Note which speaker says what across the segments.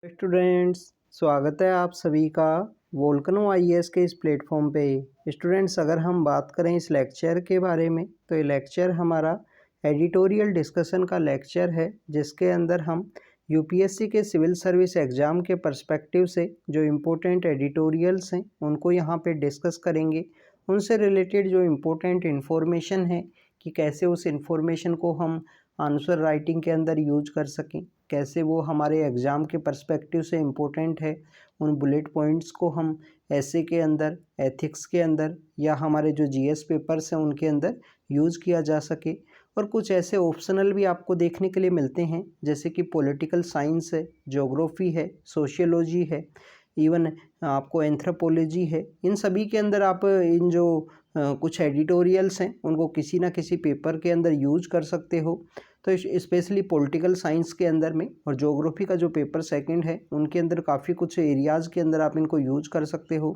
Speaker 1: Students, स्वागत है आप सभी का वोल्केनो आईएएस के इस प्लेटफॉर्म पे। स्टूडेंट्स, अगर हम बात करें इस लेक्चर के बारे में तो ये लेक्चर हमारा एडिटोरियल डिस्कशन का लेक्चर है, जिसके अंदर हम यूपीएससी के सिविल सर्विस एग्ज़ाम के पर्सपेक्टिव से जो इम्पोर्टेंट एडिटोरियल्स हैं उनको यहाँ पे डिस्कस करेंगे। उनसे रिलेटेड जो इम्पोर्टेंट इन्फॉर्मेशन है कि कैसे उस इन्फॉर्मेशन को हम आंसर राइटिंग के अंदर यूज कर सकें, कैसे वो हमारे एग्ज़ाम के पर्सपेक्टिव से इम्पोर्टेंट है, उन बुलेट पॉइंट्स को हम ऐसे के अंदर, एथिक्स के अंदर या हमारे जो जीएस पेपर्स हैं उनके अंदर यूज़ किया जा सके। और कुछ ऐसे ऑप्शनल भी आपको देखने के लिए मिलते हैं, जैसे कि पॉलिटिकल साइंस है, ज्योग्राफी है, सोशियोलॉजी है, इवन आपको एंथ्रोपोलॉजी है। इन सभी के अंदर आप इन जो कुछ एडिटोरियल्स हैं उनको किसी ना किसी पेपर के अंदर यूज कर सकते हो। तो स्पेशली पॉलिटिकल साइंस के अंदर में और ज्योग्राफी का जो पेपर सेकंड है उनके अंदर काफ़ी कुछ एरियाज़ के अंदर आप इनको यूज कर सकते हो।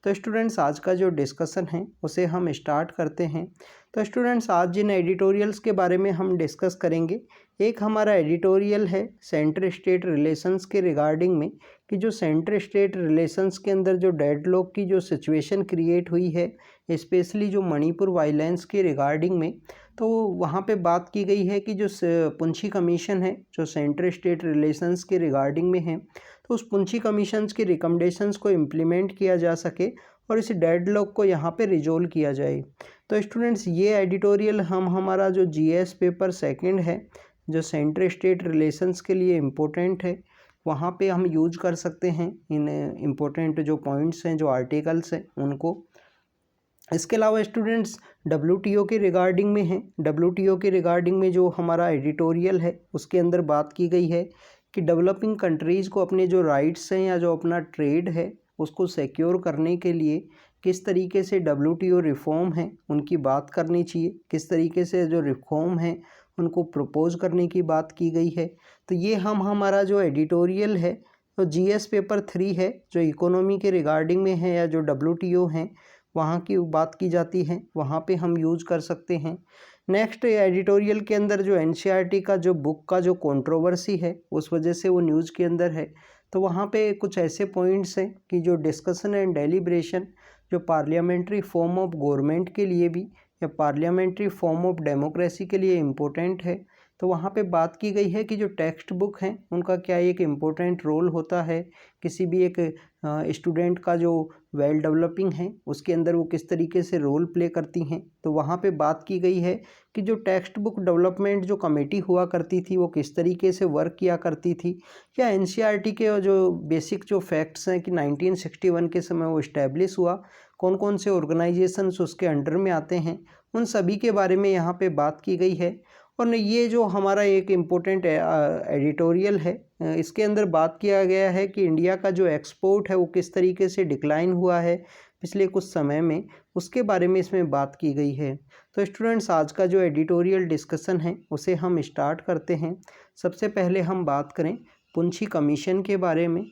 Speaker 1: तो स्टूडेंट्स, आज का जो डिस्कशन है उसे हम स्टार्ट करते हैं। तो स्टूडेंट्स, आज जिन एडिटोरियल्स के बारे में हम डिस्कस करेंगे, एक हमारा एडिटोरियल है सेंटर स्टेट रिलेशंस के रिगार्डिंग में, कि जो सेंटर स्टेट रिलेशंस के अंदर जो डेडलॉक की जो सिचुएशन क्रिएट हुई है, स्पेशली जो मणिपुर वायलेंस के रिगार्डिंग में, तो वहाँ पे बात की गई है कि जो पुंछी कमीशन है जो सेंटर स्टेट रिलेशंस के रिगार्डिंग में है, तो उस पुंछी कमीशंस की रिकमेंडेशंस को इम्प्लीमेंट किया जा सके और इस डेडलॉक को यहाँ पे रिजोल्व किया जाए। तो स्टूडेंट्स, ये एडिटोरियल हम हमारा जो जीएस पेपर सेकंड है जो सेंटर स्टेट रिलेशंस के लिए इम्पोर्टेंट है, वहाँ पे हम यूज कर सकते हैं इन इम्पोर्टेंट जो पॉइंट्स हैं, जो आर्टिकल्स हैं उनको। इसके अलावा स्टूडेंट्स, डब्ल्यूटीओ के रिगार्डिंग में है, डब्ल्यूटीओ के रिगार्डिंग में जो हमारा एडिटोरियल है उसके अंदर बात की गई है कि डेवलपिंग कंट्रीज़ को अपने जो राइट्स हैं या जो अपना ट्रेड है उसको सिक्योर करने के लिए किस तरीके से डब्ल्यूटीओ रिफॉर्म है उनकी बात करनी चाहिए, किस तरीके से जो रिफॉर्म है उनको प्रपोज करने की बात की गई है। तो ये हम हमारा जो एडिटोरियल है तो जीएस पेपर 3 है जो इकोनॉमी के रिगार्डिंग में है या जो डब्ल्यूटीओ हैं वहाँ की बात की जाती है, वहाँ पे हम यूज कर सकते हैं। नेक्स्ट एडिटोरियल के अंदर जो एनसीईआरटी का जो बुक का जो कंट्रोवर्सी है उस वजह से वो न्यूज़ के अंदर है, तो वहाँ पे कुछ ऐसे पॉइंट्स हैं कि जो डिस्कशन एंड डेलिब्रेशन जो पार्लियामेंट्री फॉर्म ऑफ गवर्नमेंट के लिए भी या पार्लियामेंट्री फॉर्म ऑफ डेमोक्रेसी के लिए इम्पोर्टेंट है। तो वहाँ पे बात की गई है कि जो टेक्स्ट बुक हैं उनका क्या एक इम्पोर्टेंट रोल होता है, किसी भी एक स्टूडेंट का जो वेल डेवलपिंग है उसके अंदर वो किस तरीके से रोल प्ले करती हैं। तो वहाँ पे बात की गई है कि जो टेक्स्ट बुक डेवलपमेंट जो कमेटी हुआ करती थी वो किस तरीके से वर्क किया करती थी, या एनसीईआरटी के जो बेसिक जो फैक्ट्स हैं कि 1961 के समय वो इस्टेब्लिश हुआ, कौन कौन से ऑर्गेनाइजेशंस उसके अंडर में आते हैं, उन सभी के बारे में यहाँ पे बात की गई है। और ये जो हमारा एक इम्पोर्टेंट एडिटोरियल है, इसके अंदर बात किया गया है कि इंडिया का जो एक्सपोर्ट है वो किस तरीके से डिक्लाइन हुआ है पिछले कुछ समय में, उसके बारे में इसमें बात की गई है। तो स्टूडेंट्स, आज का जो एडिटोरियल डिस्कशन है उसे हम स्टार्ट करते हैं। सबसे पहले हम बात करें पुंछी कमीशन के बारे में।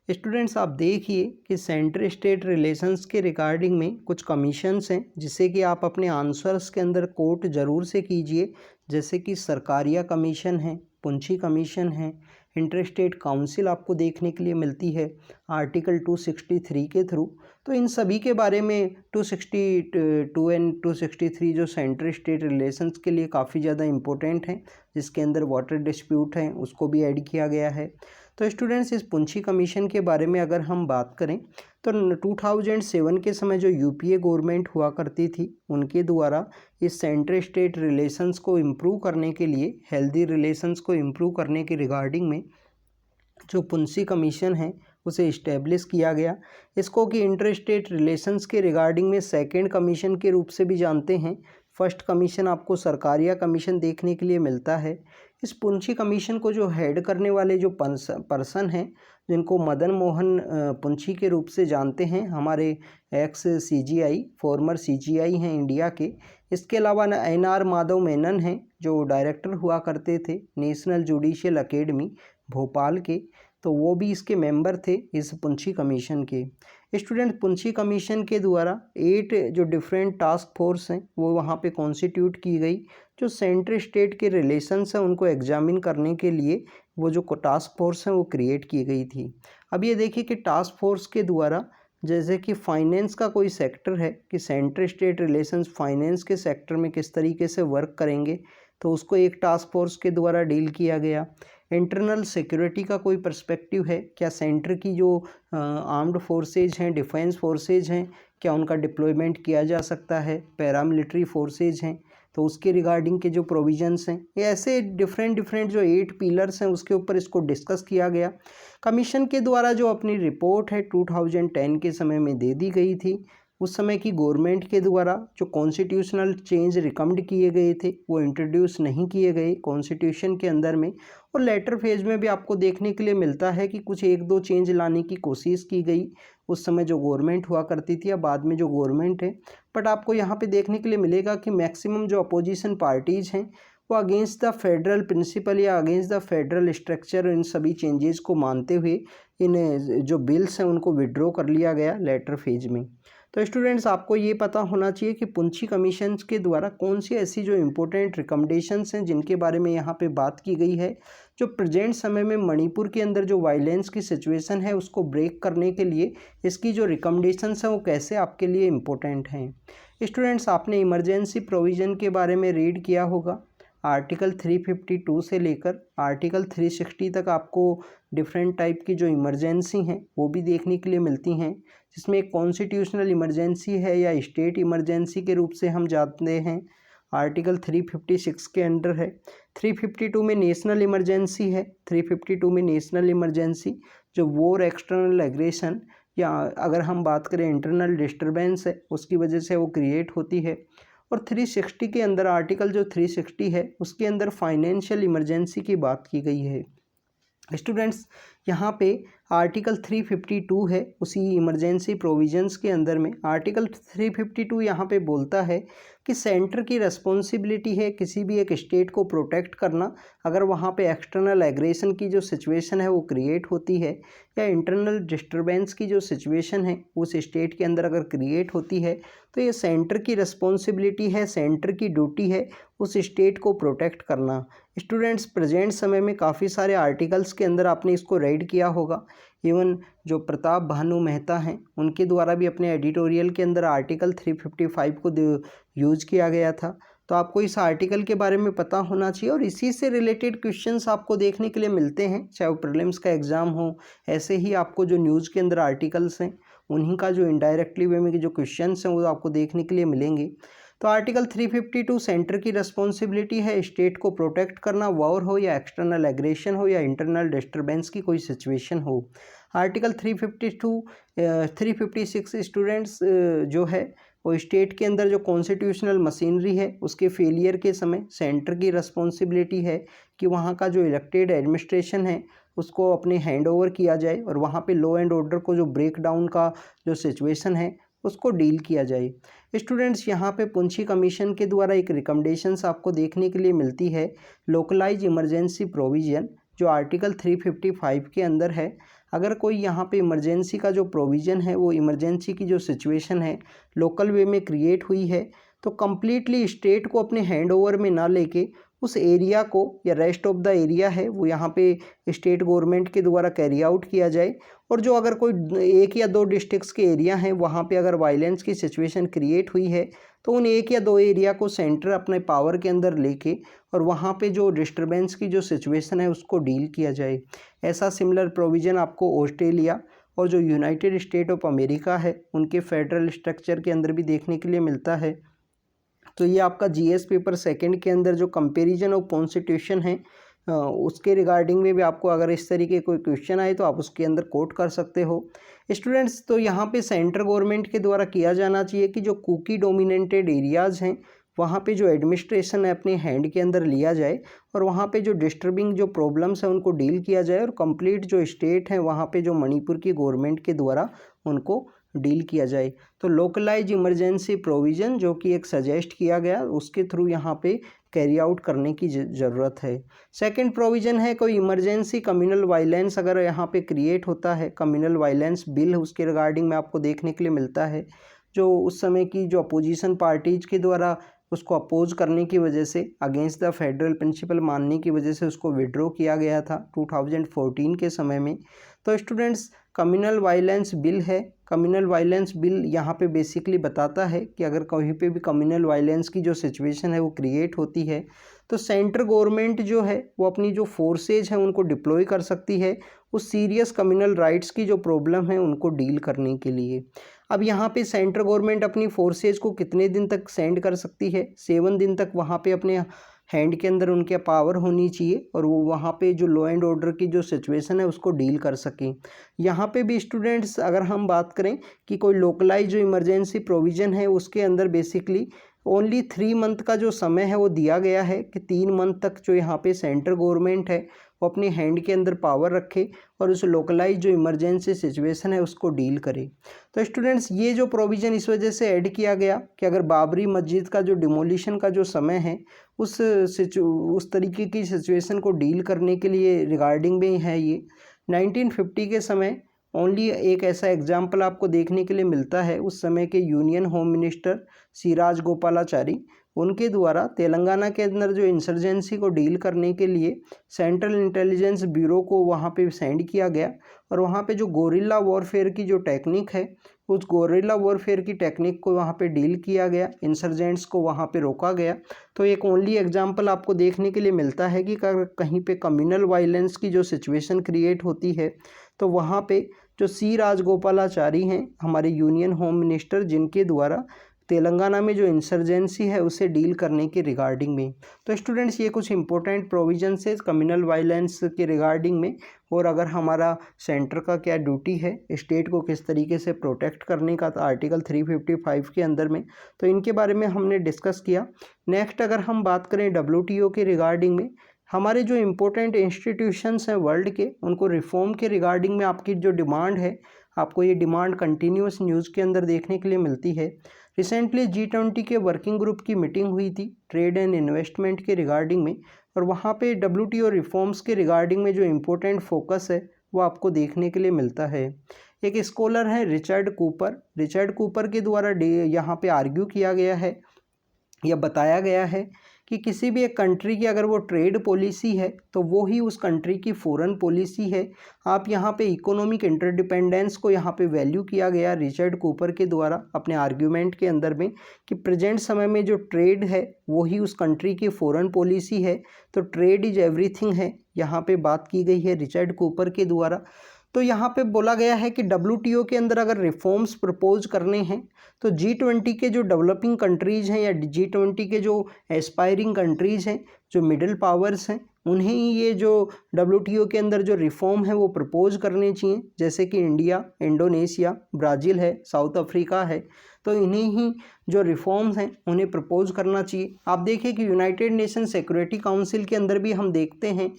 Speaker 1: स्टूडेंट्स, आप देखिए कि सेंटर स्टेट रिलेशंस के रिगार्डिंग में कुछ कमीशंस हैं जिसे कि आप अपने आंसर्स के अंदर कोट ज़रूर से कीजिए, जैसे कि सरकारिया कमीशन है, पुंछी कमीशन है, इंटर स्टेट काउंसिल आपको देखने के लिए मिलती है आर्टिकल 263 के थ्रू। तो इन सभी के बारे में 262 एंड 263 जो सेंटर स्टेट रिलेशंस के लिए काफ़ी ज़्यादा इम्पोर्टेंट हैं, जिसके अंदर वाटर डिस्प्यूट हैं उसको भी ऐड किया गया है। तो स्टूडेंट्स, इस पुंछी कमीशन के बारे में अगर हम बात करें तो 2007 के समय जो यूपीए गवर्नमेंट हुआ करती थी उनके द्वारा इस सेंटर स्टेट रिलेशंस को इम्प्रूव करने के लिए, हेल्दी रिलेशंस को इम्प्रूव करने के रिगार्डिंग में जो पुंछी कमीशन है उसे इस्टेब्लिश किया गया। इसको कि इंटर स्टेट रिलेशंस के रिगार्डिंग में सेकेंड कमीशन के रूप से भी जानते हैं। फर्स्ट कमीशन आपको सरकारिया कमीशन देखने के लिए मिलता है। इस पुंछी कमीशन को जो हेड करने वाले जो पर्सन हैं, जिनको मदन मोहन पुंछी के रूप से जानते हैं, हमारे एक्स सीजीआई, फॉर्मर सीजीआई हैं इंडिया के। इसके अलावा एनआर माधव मेनन हैं जो डायरेक्टर हुआ करते थे नेशनल जुडिशियल अकेडमी भोपाल के, तो वो भी इसके मेंबर थे इस पुंछी कमीशन के। स्टूडेंट, पुंछी कमीशन के द्वारा 8 जो डिफरेंट टास्क फोर्स हैं वो वहाँ पे कॉन्स्टिट्यूट की गई, जो सेंटर स्टेट के रिलेशंस हैं उनको एग्जामिन करने के लिए वो जो टास्क फोर्स है वो क्रिएट की गई थी। अब ये देखिए कि टास्क फोर्स के द्वारा जैसे कि फाइनेंस का कोई सेक्टर है कि सेंटर स्टेट रिलेशंस फाइनेंस के सेक्टर में किस तरीके से वर्क करेंगे, तो उसको एक टास्क फोर्स के द्वारा डील किया गया। इंटरनल सिक्योरिटी का कोई पर्सपेक्टिव है, क्या सेंटर की जो आर्म्ड फोर्सेज हैं, डिफेंस फोर्सेज हैं, क्या उनका डिप्लॉयमेंट किया जा सकता है, पैरामिलिट्री फोर्सेज हैं, तो उसके रिगार्डिंग के जो प्रोविजंस हैं, ये ऐसे डिफरेंट जो 8 पिलर्स हैं उसके ऊपर इसको डिस्कस किया गया। कमीशन के द्वारा जो अपनी रिपोर्ट है 2010 के समय में दे दी गई थी। उस समय की गवर्नमेंट के द्वारा जो कॉन्स्टिट्यूशनल चेंज रिकमेंड किए गए थे वो इंट्रोड्यूस नहीं किए गए कॉन्स्टिट्यूशन के अंदर में, और लेटर फेज में भी आपको देखने के लिए मिलता है कि कुछ 1-2 चेंज लाने की कोशिश की गई उस समय जो गवर्नमेंट हुआ करती थी या बाद में जो गवर्नमेंट है। बट आपको यहाँ पे देखने के लिए मिलेगा कि मैक्सिमम जो अपोजिशन पार्टीज़ हैं वो अगेंस्ट द फेडरल प्रिंसिपल या against the federal structure in सभी चेंजेस को मानते हुए इन जो बिल्स हैं उनको विड्रॉ कर लिया गया लेटर फेज में। तो स्टूडेंट्स आपको ये पता होना चाहिए कि पुंछी कमीशन के द्वारा कौन सी ऐसी जो इम्पोर्टेंट रिकमेंडेशंस हैं जिनके बारे में यहाँ पे बात की गई है, जो प्रेजेंट समय में मणिपुर के अंदर जो वायलेंस की सिचुएशन है उसको ब्रेक करने के लिए इसकी जो रिकमेंडेशंस हैं वो कैसे आपके लिए इम्पोर्टेंट हैं। स्टूडेंट्स आपने इमरजेंसी प्रोविज़न के बारे में रीड किया होगा। आर्टिकल 352 से लेकर आर्टिकल 360 तक आपको डिफरेंट टाइप की जो इमरजेंसी हैं वो भी देखने के लिए मिलती हैं, जिसमें एक कॉन्स्टिट्यूशनल इमरजेंसी है या स्टेट इमरजेंसी के रूप से हम जानते हैं, आर्टिकल 356 के अंडर है। 352 में नेशनल इमरजेंसी है। 352 में नेशनल इमरजेंसी जो वॉर, एक्सटर्नल एग्रेशन या अगर हम बात करें इंटरनल डिस्टर्बेंस है उसकी वजह से वो क्रिएट होती है। और 360 के अंदर आर्टिकल जो 360 है उसके अंदर फाइनेंशियल इमरजेंसी की बात की गई है। स्टूडेंट्स यहाँ पे आर्टिकल 352 है उसी इमरजेंसी प्रोविजंस के अंदर में आर्टिकल 352 यहाँ पे बोलता है कि सेंटर की रिस्पॉन्सिबिलिटी है किसी भी एक स्टेट को प्रोटेक्ट करना अगर वहाँ पे एक्सटर्नल एग्रेशन की जो सिचुएशन है वो क्रिएट होती है या इंटरनल डिस्टर्बेंस की जो सिचुएशन है उस स्टेट के अंदर अगर क्रिएट होती है तो ये सेंटर की रिस्पॉन्सिबिलिटी है, सेंटर की ड्यूटी है उस स्टेट को प्रोटेक्ट करना। स्टूडेंट्स प्रेजेंट समय में काफ़ी सारे आर्टिकल्स के अंदर आपने इसको रीड किया होगा। इवन जो प्रताप भानु मेहता हैं उनके द्वारा भी अपने एडिटोरियल के अंदर आर्टिकल 355 को यूज किया गया था। तो आपको इस आर्टिकल के बारे में पता होना चाहिए और इसी से रिलेटेड क्वेश्चंस आपको देखने के लिए मिलते हैं, चाहे वो प्रीलिम्स का एग्ज़ाम हो, ऐसे ही आपको जो न्यूज़ के अंदर आर्टिकल्स हैं उन्हीं का जो इनडायरेक्टली वे में जो क्वेश्चंस हैं वो आपको देखने के लिए मिलेंगे। तो आर्टिकल 352 सेंटर की रिस्पॉन्सिबिलिटी है स्टेट को प्रोटेक्ट करना, वॉर हो या एक्सटर्नल एग्रेशन हो या इंटरनल डिस्टर्बेंस की कोई सिचुएशन हो। आर्टिकल 356 स्टूडेंट्स जो है वो स्टेट के अंदर जो कॉन्स्टिट्यूशनल मशीनरी है उसके फेलियर के समय सेंटर की रिस्पॉन्सिबिलिटी है कि वहाँ का जो इलेक्टेड एडमिनिस्ट्रेशन है उसको अपने हैंड ओवर किया जाए और वहाँ पे लॉ एंड ऑर्डर को जो ब्रेक डाउन का जो सिचुएशन है उसको डील किया जाए। स्टूडेंट्स यहाँ पे पुंछी कमीशन के द्वारा एक रिकमेंडेशंस आपको देखने के लिए मिलती है, लोकलाइज इमरजेंसी प्रोविज़न जो आर्टिकल 355 के अंदर है। अगर कोई यहाँ पे इमरजेंसी का जो प्रोविज़न है वो इमरजेंसी की जो सिचुएशन है लोकल वे में क्रिएट हुई है तो कम्प्लीटली स्टेट को अपने हैंड ओवर में ना लेके उस एरिया को या रेस्ट ऑफ द एरिया है वो यहाँ पे स्टेट गवर्नमेंट के द्वारा कैरी आउट किया जाए। और जो अगर कोई 1 या 2 डिस्ट्रिक्ट्स के एरिया हैं वहाँ पे अगर वायलेंस की सिचुएशन क्रिएट हुई है तो उन 1 या 2 एरिया को सेंटर अपने पावर के अंदर लेके और वहाँ पे जो डिस्टर्बेंस की जो सिचुएशन है उसको डील किया जाए। ऐसा सिमिलर प्रोविज़न आपको ऑस्ट्रेलिया और जो यूनाइटेड स्टेट ऑफ अमेरिका है उनके फेडरल स्ट्रक्चर के अंदर भी देखने के लिए मिलता है। तो ये आपका जीएस पेपर सेकंड के अंदर जो कंपैरिजन ऑफ कॉन्स्टिट्यूशन है उसके रिगार्डिंग में भी आपको अगर इस तरीके कोई क्वेश्चन आए तो आप उसके अंदर कोट कर सकते हो। स्टूडेंट्स तो यहाँ पे सेंट्रल गवर्नमेंट के द्वारा किया जाना चाहिए कि जो कुकी डोमिनेटेड एरियाज़ हैं वहाँ पे जो एडमिनिस्ट्रेशन है अपने हैंड के अंदर लिया जाए और वहाँ पे जो डिस्टर्बिंग जो प्रॉब्लम्स हैं उनको डील किया जाए और कंप्लीट जो स्टेट है वहाँ पे जो मणिपुर की गवर्नमेंट के द्वारा उनको डील किया जाए। तो लोकलाइज इमरजेंसी प्रोविज़न जो कि एक सजेस्ट किया गया उसके थ्रू यहाँ पे कैरी आउट करने की ज़रूरत है। सेकंड प्रोविज़न है कोई इमरजेंसी कम्युनल वायलेंस अगर यहाँ पे क्रिएट होता है, कम्युनल वायलेंस बिल उसके रिगार्डिंग में आपको देखने के लिए मिलता है। जो उस समय की जो अपोजिशन पार्टीज़ के द्वारा उसको अपोज करने की वजह से, अगेंस्ट द फेडरल प्रिंसिपल मानने की वजह से उसको विड्रॉ किया गया था 2014 के समय में। तो स्टूडेंट्स, कम्युनल वायलेंस बिल है। कम्युनल वायलेंस बिल यहाँ पे बेसिकली बताता है कि अगर कहीं पे भी कम्युनल वायलेंस की जो सिचुएशन है वो क्रिएट होती है तो सेंट्रल गवर्नमेंट जो है वो अपनी जो फोर्सेज हैं उनको डिप्लॉय कर सकती है उस सीरियस कम्युनल राइट्स की जो प्रॉब्लम है उनको डील करने के लिए। अब यहाँ पे सेंट्रल गवर्नमेंट अपनी फोर्सेज को कितने दिन तक सेंड कर सकती है? 7 दिन तक वहाँ पे अपने हैंड के अंदर उनके पावर होनी चाहिए और वो वहाँ पे जो लॉ एंड ऑर्डर की जो सिचुएशन है उसको डील कर सकें। यहाँ पे भी स्टूडेंट्स, अगर हम बात करें कि कोई लोकलाइज जो इमरजेंसी प्रोविज़न है उसके अंदर बेसिकली ओनली 3 मंथ का जो समय है वो दिया गया है कि 3 मंथ तक जो यहाँ पे सेंट्रल गवर्नमेंट है वो अपने हैंड के अंदर पावर रखे और उस लोकलाइज जो इमरजेंसी सिचुएशन है उसको डील करे। तो स्टूडेंट्स, ये जो प्रोविज़न इस वजह से ऐड किया गया कि अगर बाबरी मस्जिद का जो डिमोलिशन का जो समय है उस तरीके की सिचुएशन को डील करने के लिए रिगार्डिंग में है ये। 1950 के समय ओनली एक ऐसा एग्जाम्पल आपको देखने के लिए मिलता है, उस समय के यूनियन होम मिनिस्टर सी राजगोपालाचारी, उनके द्वारा तेलंगाना के अंदर जो इंसर्जेंसी को डील करने के लिए सेंट्रल इंटेलिजेंस ब्यूरो को वहाँ पे सेंड किया गया और वहाँ पे जो गोरिल्ला वॉरफेयर की जो टेक्निक है उस गोरिल्ला वॉरफेयर की टेक्निक को वहाँ पे डील किया गया, इंसर्जेंट्स को वहाँ पे रोका गया। तो एक ओनली एग्जाम्पल आपको देखने के लिए मिलता है कि कहीं पे कम्युनल वायलेंस की जो सिचुएशन क्रिएट होती है तो वहाँ पे जो सी राजगोपालाचारी हैं हमारे यूनियन होम मिनिस्टर, जिनके द्वारा तेलंगाना में जो इंसर्जेंसी है उसे डील करने के रिगार्डिंग में। तो स्टूडेंट्स, ये कुछ इंपॉर्टेंट प्रोविजंस है कम्युनल वायलेंस के रिगार्डिंग में। और अगर हमारा सेंटर का क्या ड्यूटी है स्टेट को किस तरीके से प्रोटेक्ट करने का था आर्टिकल 355 के अंदर में, तो इनके बारे में हमने डिस्कस किया। नेक्स्ट अगर हम बात करें WTO के रिगार्डिंग में, हमारे जो इम्पोर्टेंट इंस्टीट्यूशंस हैं वर्ल्ड के उनको रिफॉर्म के रिगार्डिंग में आपकी जो डिमांड है, आपको ये डिमांड कंटिन्यूस न्यूज़ के अंदर देखने के लिए मिलती है। रिसेंटली G20 के वर्किंग ग्रुप की मीटिंग हुई थी ट्रेड एंड इन्वेस्टमेंट के रिगार्डिंग में और वहाँ पे WTO रिफॉर्म्स के रिगार्डिंग में जो इम्पोर्टेंट फोकस है वो आपको देखने के लिए मिलता है। एक स्कॉलर है रिचर्ड कूपर के द्वारा यहाँ पे आर्ग्यू किया गया है या बताया गया है कि किसी भी एक कंट्री की अगर वो ट्रेड पॉलिसी है तो वो ही उस कंट्री की फॉरेन पॉलिसी है। आप यहाँ पे इकोनॉमिक इंटरडिपेंडेंस को यहाँ पे वैल्यू किया गया रिचर्ड कूपर के द्वारा अपने आर्ग्यूमेंट के अंदर में कि प्रेजेंट समय में जो ट्रेड है वो ही उस कंट्री की फॉरेन पॉलिसी है। तो ट्रेड इज एवरीथिंग है, यहाँ पे बात की गई है रिचर्ड कूपर के द्वारा। तो यहाँ पे बोला गया है कि WTO के अंदर अगर रिफॉर्म्स प्रपोज करने हैं तो G20 के जो डेवलपिंग कंट्रीज़ हैं या G20 के जो एस्पायरिंग कंट्रीज़ हैं, जो मिडिल पावर्स हैं, उन्हें ही ये जो WTO के अंदर जो रिफॉर्म है वो प्रपोज करने चाहिए, जैसे कि इंडिया, इंडोनेशिया, ब्राज़ील है, साउथ अफ्रीका है। तो इन्हें ही जो रिफॉर्म्स हैं उन्हें प्रपोज करना चाहिए। आप देखिए कि यूनाइटेड नेशन सिक्योरिटी काउंसिल के अंदर भी हम देखते हैं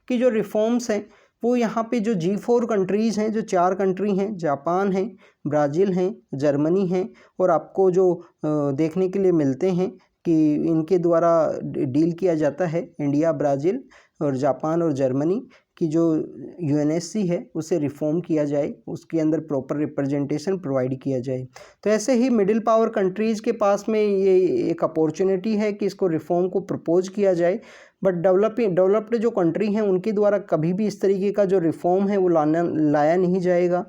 Speaker 1: कि जो रिफॉर्म्स हैं वो यहाँ पे जो G4 कंट्रीज़ हैं, जो 4 कंट्री हैं, जापान है, ब्राज़ील हैं, जर्मनी हैं, और आपको जो देखने के लिए मिलते हैं कि इनके द्वारा डील किया जाता है इंडिया, ब्राज़ील और जापान और जर्मनी की जो UNSC है उसे रिफॉर्म किया जाए, उसके अंदर प्रॉपर रिप्रेजेंटेशन प्रोवाइड किया जाए। तो ऐसे ही मिडिल पावर कंट्रीज़ के पास में ये एक अपॉर्चुनिटी है कि इसको रिफॉर्म को प्रपोज किया जाए, बट डेवलप्ड जो कंट्री हैं उनके द्वारा कभी भी इस तरीके का जो रिफॉर्म है वो लाया नहीं जाएगा।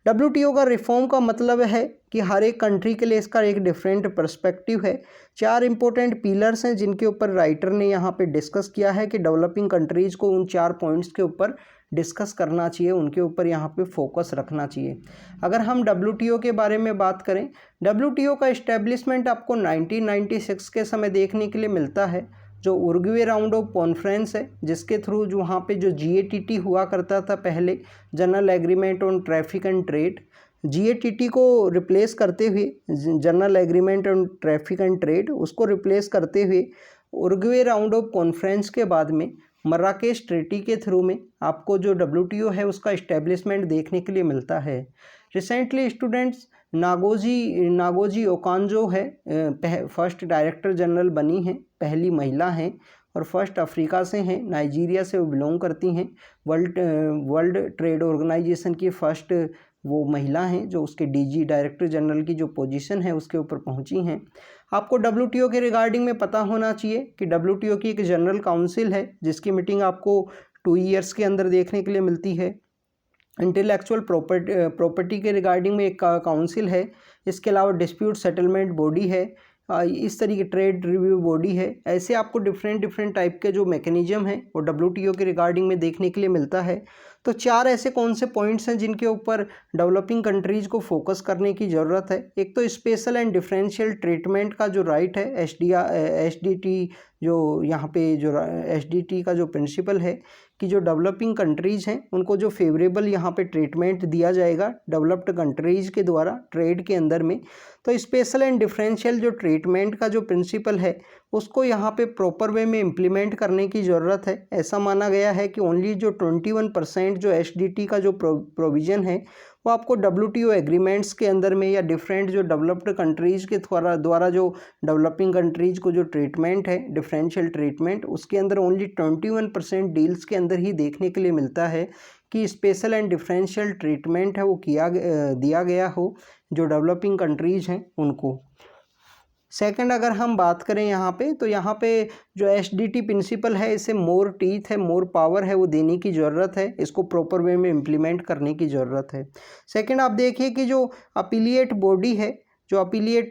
Speaker 1: WTO का रिफॉर्म का मतलब है कि हर एक कंट्री के लिए इसका एक डिफरेंट पर्सपेक्टिव है। 4 इंपॉर्टेंट पिलर्स हैं जिनके ऊपर राइटर ने यहाँ पे डिस्कस किया है कि डेवलपिंग कंट्रीज़ को उन 4 पॉइंट्स के ऊपर डिस्कस करना चाहिए, उनके ऊपर यहाँ पे फोकस रखना चाहिए। अगर हम WTO के बारे में बात करें, WTO का इस्टेब्लिशमेंट आपको 1996 के समय देखने के लिए मिलता है, जो उरुग्वे राउंड ऑफ कॉन्फ्रेंस है, जिसके थ्रू जो वहाँ पे जो GATT हुआ करता था पहले, general agreement on traffic and trade, GATT को रिप्लेस करते हुए, general agreement on traffic and trade, उसको रिप्लेस करते हुए उरुग्वे राउंड ऑफ कॉन्फ्रेंस के बाद में मर्राकेश ट्रीटी के थ्रू में आपको जो WTO है उसका इस्टेब्लिशमेंट देखने के लिए मिलता है। रिसेंटली स्टूडेंट्स, नागोजी ओकांजो है, फर्स्ट डायरेक्टर जनरल बनी हैं, पहली महिला हैं और फर्स्ट अफ्रीका से हैं, नाइजीरिया से वो बिलोंग करती हैं। वर्ल्ड ट्रेड ऑर्गेनाइजेशन की फर्स्ट वो महिला हैं जो उसके डीजी डायरेक्टर जनरल की जो पोजीशन है उसके ऊपर पहुंची हैं। आपको डब्ल्यूटीओ के रिगार्डिंग में पता होना चाहिए कि डब्ल्यूटीओ की एक जनरल काउंसिल है जिसकी मीटिंग आपको 2 ईयर्स के अंदर देखने के लिए मिलती है। इंटेलेक्चुअल प्रॉपर्टी के रिगार्डिंग में एक काउंसिल है। इसके अलावा डिस्प्यूट सेटलमेंट बॉडी है, इस तरीके ट्रेड रिव्यू बॉडी है। ऐसे आपको डिफरेंट टाइप के जो मैकेनिज्म है वो डब्ल्यूटीओ के रिगार्डिंग में देखने के लिए मिलता है। तो 4 ऐसे कौन से पॉइंट्स हैं जिनके ऊपर डेवलपिंग कंट्रीज़ को फोकस करने की ज़रूरत है। एक तो स्पेशल एंड डिफरेंशियल ट्रीटमेंट का जो राइट है, एसडीटी जो यहाँ पे जो एसडीटी का जो प्रिंसिपल है कि जो डेवलपिंग कंट्रीज़ हैं उनको जो फेवरेबल यहाँ पे ट्रीटमेंट दिया जाएगा डेवलप्ड कंट्रीज़ के द्वारा ट्रेड के अंदर में। तो स्पेशल एंड डिफरेंशियल जो ट्रीटमेंट का जो प्रिंसिपल है उसको यहाँ पे प्रॉपर वे में इम्प्लीमेंट करने की ज़रूरत है। ऐसा माना गया है कि ओनली जो 21% जो एसडीटी का जो प्रोविज़न है वो आपको डब्ल्यूटीओ एग्रीमेंट्स के अंदर में या डिफरेंट जो डेवलप्ड कंट्रीज़ के द्वारा जो डेवलपिंग कंट्रीज़ को जो ट्रीटमेंट है डिफरेंशियल ट्रीटमेंट उसके अंदर ओनली 21% डील्स के अंदर ही देखने के लिए मिलता है कि स्पेशल एंड डिफरेंशियल ट्रीटमेंट है वो दिया गया हो जो डेवलपिंग कंट्रीज़ हैं उनको। सेकंड अगर हम बात करें यहाँ पे तो यहाँ पे जो एसडीटी प्रिंसिपल है इसे मोर टीथ है, मोर पावर है वो देने की ज़रूरत है, इसको प्रॉपर वे में इम्प्लीमेंट करने की ज़रूरत है। सेकंड आप देखिए कि जो अपीलिएट बॉडी है, जो अपीलिएट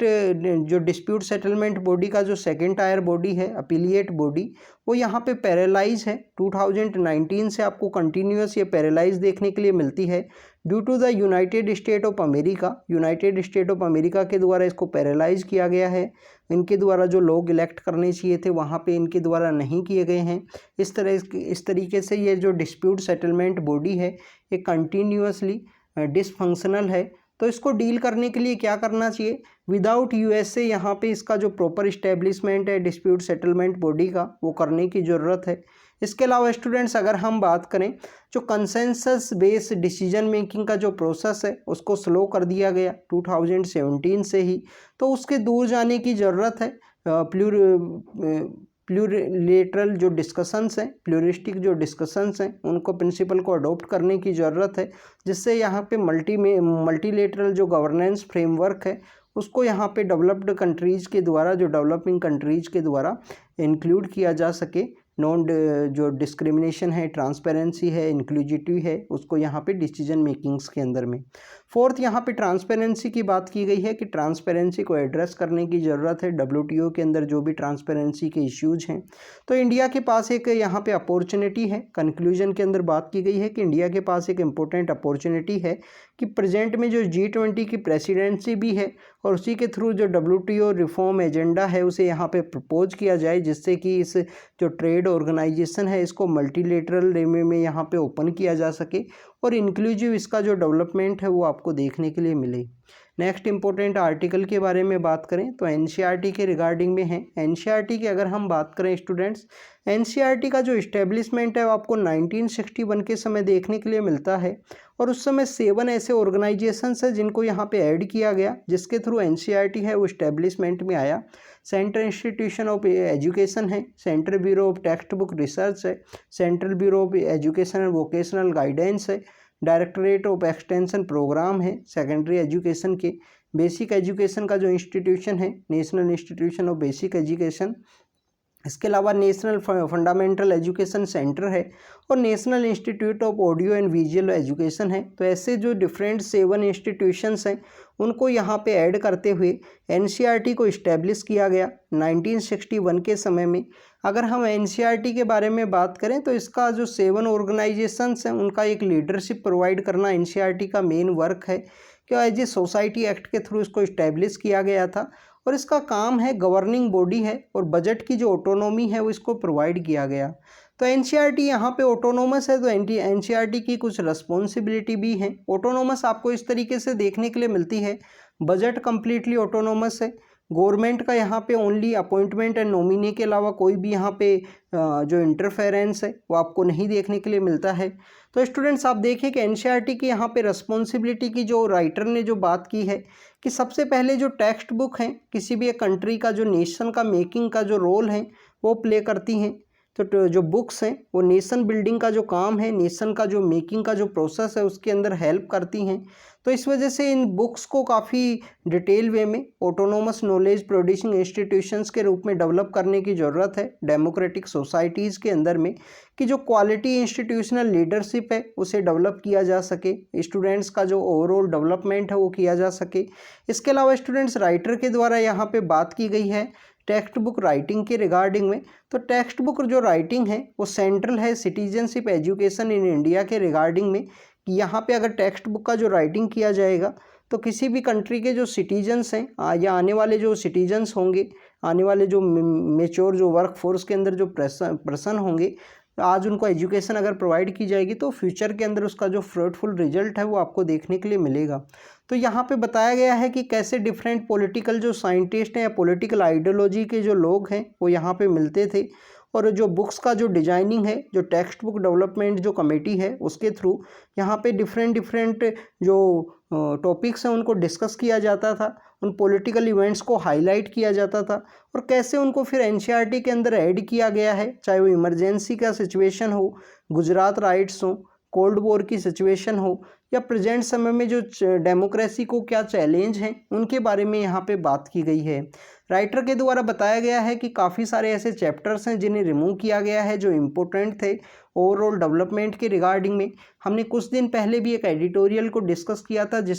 Speaker 1: जो डिस्प्यूट सेटलमेंट बॉडी का जो सेकंड टायर बॉडी है अपीलिएट बॉडी वो यहाँ पे पैरालाइज है। 2019 से आपको कंटिन्यूस ये पैरालाइज देखने के लिए मिलती है due to the United State of America. United State of America के द्वारा इसको पैरालाइज किया गया है। इनके द्वारा जो लोग इलेक्ट करने चाहिए थे वहाँ पे इनके द्वारा नहीं किए गए हैं। इस तरीके से ये जो डिस्प्यूट सेटलमेंट बॉडी है ये कंटिन्यूसली डिसफंक्शनल है। तो इसको डील करने के लिए क्या करना चाहिए, विदाउट यूएसए यहाँ पे इसका जो प्रॉपर इस्टेब्लिशमेंट है डिस्प्यूट सेटलमेंट बॉडी का वो करने की ज़रूरत है। इसके अलावा स्टूडेंट्स अगर हम बात करें जो कंसेंसस बेस्ड डिसीजन मेकिंग का जो प्रोसेस है उसको स्लो कर दिया गया 2017 से ही, तो उसके दूर जाने की ज़रूरत है। प्लूरिलेटरल जो डिस्कशंस हैं, प्लूरिस्टिक जो डिस्कशंस हैं उनको प्रिंसिपल को अडॉप्ट करने की ज़रूरत है, जिससे यहाँ पे मल्टीलेटरल जो गवर्नेंस फ्रेमवर्क है उसको यहाँ पे डेवलप्ड कंट्रीज़ के द्वारा जो डेवलपिंग कंट्रीज़ के द्वारा इंक्लूड किया जा सके। नॉन जो डिस्क्रिमिनेशन है, ट्रांसपेरेंसी है, इंक्लूजिविटी है उसको यहाँ पे डिसीजन मेकिंग्स के अंदर में। फोर्थ यहाँ पे ट्रांसपेरेंसी की बात की गई है कि ट्रांसपेरेंसी को एड्रेस करने की ज़रूरत है डब्ल्यूटीओ के अंदर जो भी ट्रांसपेरेंसी के इश्यूज हैं। तो इंडिया के पास एक यहाँ पे अपॉर्चुनिटी है। कंक्लूजन के अंदर बात की गई है कि इंडिया के पास एक इम्पोर्टेंट अपॉर्चुनिटी है कि प्रेजेंट में जो G20 की प्रेसिडेंसी भी है और उसी के थ्रू जो डब्ल्यूटीओ रिफॉर्म एजेंडा है उसे यहाँ पे प्रपोज किया जाए, जिससे कि इस जो ट्रेड ऑर्गेनाइजेशन है इसको मल्टीलेटरल वे में यहाँ पे ओपन किया जा सके और इंक्लूसिव इसका जो डेवलपमेंट है वो आपको देखने के लिए मिले। नेक्स्ट इंपॉर्टेंट आर्टिकल के बारे में बात करें तो एनसीईआरटी के रिगार्डिंग में है। एनसीईआरटी की अगर हम बात करें स्टूडेंट्स, एनसीईआरटी का जो इस्टेब्लिशमेंट है वो आपको 1961 के समय देखने के लिए मिलता है और उस समय 7 ऐसे ऑर्गेनाइजेशंस हैं जिनको यहाँ पे ऐड किया गया, जिसके थ्रू एनसीईआरटी है वो इस्टेब्लिशमेंट में आया। सेंट्रल इंस्टीट्यूशन ऑफ एजुकेशन है, central bureau of textbook research है, central bureau of education and vocational guidance है, डायरेक्टरेट ऑफ एक्सटेंशन प्रोग्राम है सेकेंडरी एजुकेशन के, बेसिक एजुकेशन का जो इंस्टीट्यूशन है national institution of basic education, इसके अलावा नेशनल फंडामेंटल एजुकेशन सेंटर है और national institute of audio and visual education है। तो ऐसे जो डिफरेंट 7 इंस्टीट्यूशंस हैं उनको यहाँ पे ऐड करते हुए एनसीईआरटी को इस्टेब्लिश किया गया 1961 के समय में। अगर हम एनसीईआरटी के बारे में बात करें तो इसका जो 7 ऑर्गेनाइजेशंस हैं उनका एक लीडरशिप प्रोवाइड करना एनसीईआरटी का मेन वर्क है, क्या एज ए सोसाइटी एक्ट के थ्रू इसको इस्टेब्लिश किया गया था और इसका काम है गवर्निंग बॉडी है और बजट की जो ऑटोनॉमी है वो इसको प्रोवाइड किया गया। तो एनसीईआरटी यहाँ पे ऑटोनोमस है तो एनसीईआरटी की कुछ रिस्पॉन्सिबिलिटी भी है। ऑटोनोमस आपको इस तरीके से देखने के लिए मिलती है, बजट कम्प्लीटली ऑटोनोमस है, गवर्नमेंट का यहाँ पे ओनली अपॉइंटमेंट एंड नॉमिनी के अलावा कोई भी यहाँ पे जो इंटरफेरेंस है वो आपको नहीं देखने के लिए मिलता है। तो स्टूडेंट्स आप देखिए कि एनसीईआरटी की यहाँ पे रिस्पॉन्सिबिलिटी की जो राइटर ने जो बात की है कि सबसे पहले जो टेक्स्ट बुक हैं किसी भी एक कंट्री का जो नेशन का मेकिंग का जो रोल है वो प्ले करती हैं। तो जो बुक्स हैं वो नेशन बिल्डिंग का जो काम है, नेशन का जो मेकिंग का जो प्रोसेस है उसके अंदर हेल्प करती हैं। तो इस वजह से इन बुक्स को काफ़ी डिटेल वे में ऑटोनोमस नॉलेज प्रोड्यूसिंग इंस्टीट्यूशंस के रूप में डेवलप करने की ज़रूरत है डेमोक्रेटिक सोसाइटीज़ के अंदर में, कि जो क्वालिटी इंस्टीट्यूशनल लीडरशिप है उसे डेवलप किया जा सके, स्टूडेंट्स का जो ओवरऑल डेवलपमेंट है वो किया जा सके। इसके अलावा स्टूडेंट्स राइटर के द्वारा यहाँ पे बात की गई है टेक्स्ट बुक राइटिंग के रिगार्डिंग में। तो टेक्स्ट बुक जो राइटिंग है वो सेंट्रल है सिटीजनशिप एजुकेशन इन इंडिया के रिगार्डिंग में, कि यहाँ पे अगर टेक्स्ट बुक का जो राइटिंग किया जाएगा तो किसी भी कंट्री के जो सिटीजन्स हैं या आने वाले जो सिटीजन्स होंगे, आने वाले जो मेच्योर जो वर्क फोर्स के अंदर जो पर्सन होंगे, आज उनको एजुकेशन अगर प्रोवाइड की जाएगी तो फ्यूचर के अंदर उसका जो फ्रूटफुल रिजल्ट है वो आपको देखने के लिए मिलेगा। तो यहाँ पे बताया गया है कि कैसे डिफरेंट पॉलिटिकल जो साइंटिस्ट हैं या पॉलिटिकल आइडियोलॉजी के जो लोग हैं वो यहाँ पे मिलते थे, और जो बुक्स का जो डिजाइनिंग है, जो टेक्स्ट बुक डेवलपमेंट जो कमेटी है उसके थ्रू यहाँ पे डिफरेंट जो टॉपिक्स हैं उनको डिस्कस किया जाता था, उन पॉलिटिकल इवेंट्स को हाईलाइट किया जाता था, और कैसे उनको फिर एनसीईआरटी के अंदर ऐड किया गया है, चाहे वो इमरजेंसी का सिचुएशन हो, गुजरात राइट्स हो, कोल्ड वॉर की सिचुएशन हो, या प्रेजेंट समय में जो डेमोक्रेसी को क्या चैलेंज हैं उनके बारे में यहाँ पे बात की गई है। राइटर के द्वारा बताया गया है कि काफ़ी सारे ऐसे चैप्टर्स हैं जिन्हें रिमूव किया गया है जो इम्पोर्टेंट थे ओवरऑल डेवलपमेंट के रिगार्डिंग में। हमने कुछ दिन पहले भी एक एडिटोरियल को डिस्कस किया था जिस